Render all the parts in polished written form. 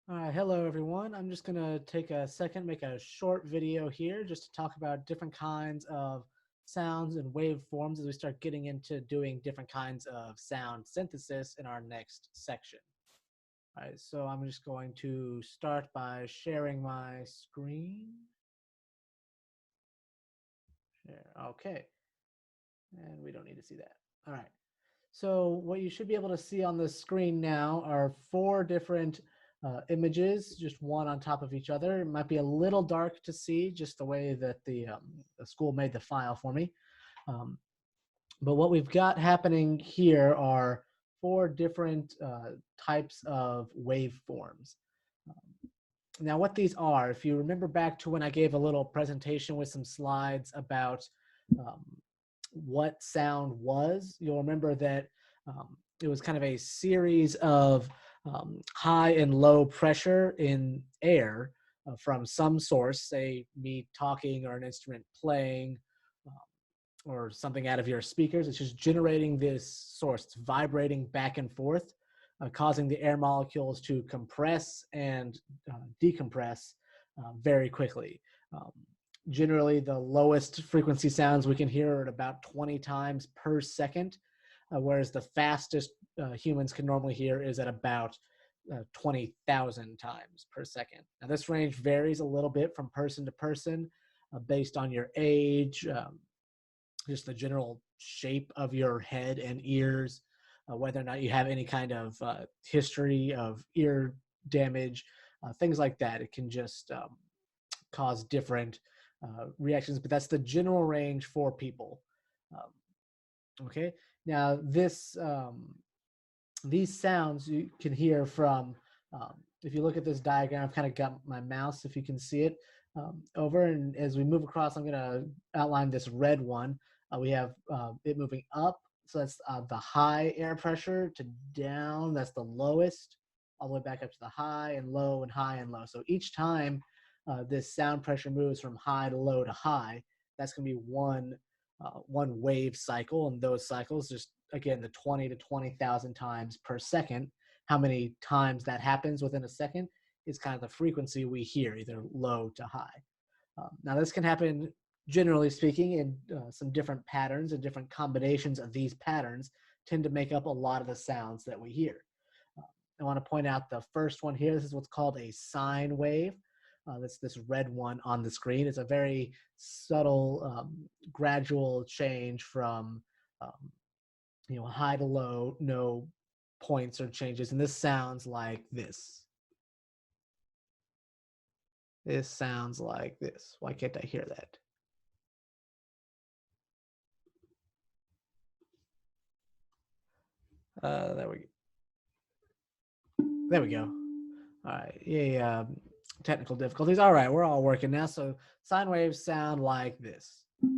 All right, hello everyone. I'm just going to take a second, make a short video here just to talk about different kinds of sounds and waveforms as we start getting into doing different kinds of sound synthesis in our next section. All right, so I'm just going to start by sharing my screen. Share. Okay, and we don't need to see that. All right. So what you should be able to see on the screen now are four different images, just one on top of each other. It might be a little dark to see, just the way that the school made the file for me. Um, but what we've got happening here are four different types of waveforms. Now, what these are, if you remember back to when I gave a little presentation with some slides about um, what sound was, you'll remember that it was kind of a series of high and low pressure in air from some source, say me talking or an instrument playing or something out of your speakers. It's just generating this source. It's vibrating back and forth, causing the air molecules to compress and decompress very quickly. Um, Generally, the lowest frequency sounds we can hear are at about 20 times per second, whereas the fastest humans can normally hear is at about 20,000 times per second. Now, this range varies a little bit from person to person based on your age, just the general shape of your head and ears, whether or not you have any kind of history of ear damage, things like that. It can just cause different reactions, but that's the general range for people. Okay, now these sounds you can hear from, if you look at this diagram, I've kind of got my mouse, if you can see it, over. And as we move across, I'm going to outline this red one. We have it moving up. So that's the high air pressure to down. That's the lowest, all the way back up to the high and low and high and low. So each time this sound pressure moves from high to low to high, that's going to be one wave cycle. And those cycles, just again, the 20 to 20,000 times per second, how many times that happens within a second is kind of the frequency we hear, either low to high. Now, this can happen, generally speaking, in some different patterns, and different combinations of these patterns tend to make up a lot of the sounds that we hear. I want to point out the first one here. This is what's called a sine wave. That's this red one on the screen. It's a very subtle, gradual change from high to low, no points or changes. And this sounds like this. This sounds like this. Why can't I hear that? There we go. There we go. All right. Yeah. Technical difficulties. All right. We're all working now. So sine waves sound like this. All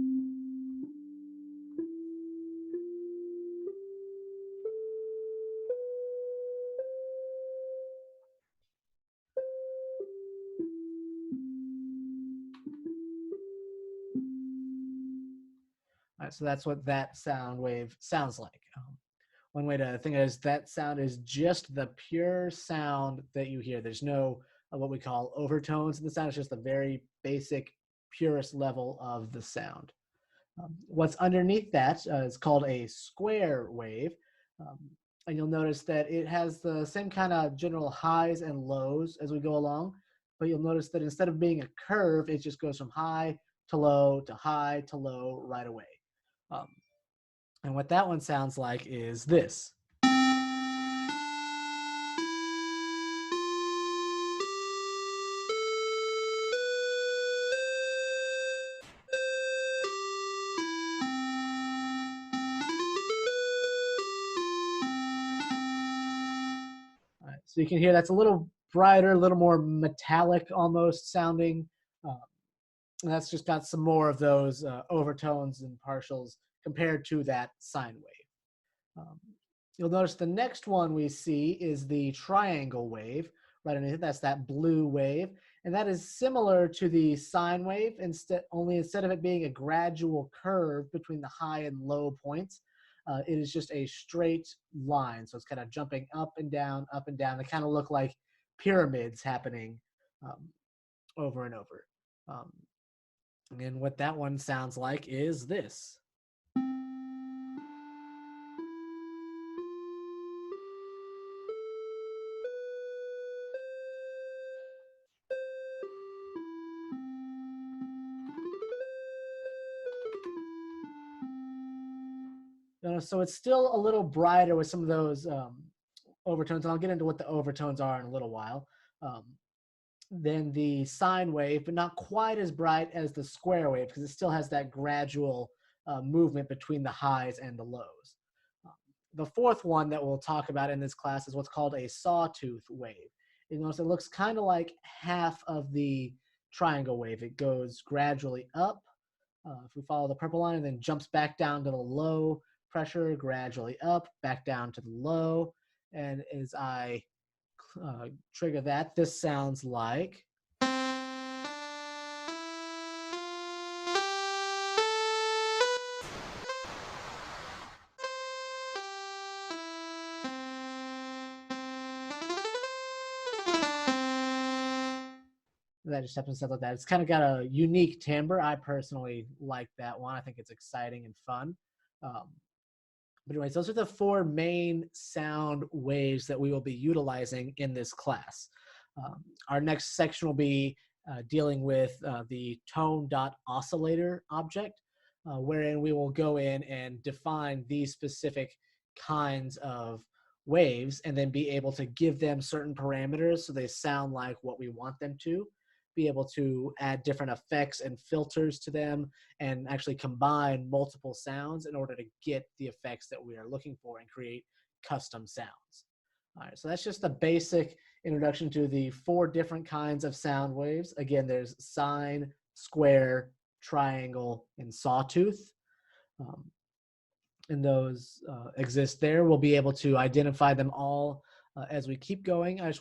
right. So that's what that sound wave sounds like. One way to think of it is that sound is just the pure sound that you hear. There's no what we call overtones in the sound. It's just the very basic, purest level of the sound. What's underneath that is called a square wave. Um, and you'll notice that it has the same kind of general highs and lows as we go along. But you'll notice that instead of being a curve, it just goes from high to high to low right away. Um, and what that one sounds like is this. All right, so you can hear that's a little brighter, a little more metallic almost sounding. Um, and that's just got some more of those overtones and partials compared to that sine wave. You'll notice the next one we see is the triangle wave. Right underneath it, that's that blue wave. And that is similar to the sine wave, only instead of it being a gradual curve between the high and low points, it is just a straight line. So it's kind of jumping up and down, up and down. They kind of look like pyramids happening over and over. Um, and what that one sounds like is this. So it's still a little brighter with some of those overtones, and I'll get into what the overtones are in a little while. Um, than the sine wave, but not quite as bright as the square wave because it still has that gradual movement between the highs and the lows. Um, the fourth one that we'll talk about in this class is what's called a sawtooth wave. You notice it looks kind of like half of the triangle wave. It goes gradually up. If we follow the purple line, and then jumps back down to the low pressure, gradually up, back down to the low. And as I trigger that, this sounds like. That just happens to sound like that. It's kind of got a unique timbre. I personally like that one. I think it's exciting and fun. But anyways, those are the four main sound waves that we will be utilizing in this class. Our next section will be dealing with the tone dot oscillator object, wherein we will go in and define these specific kinds of waves and then be able to give them certain parameters so they sound like what we want them to, be able to add different effects and filters to them, and actually combine multiple sounds in order to get the effects that we are looking for and create custom sounds. All right, so that's just the basic introduction to the four different kinds of sound waves. Again, there's sine, square, triangle, and sawtooth. And those exist there. We'll be able to identify them all as we keep going. I just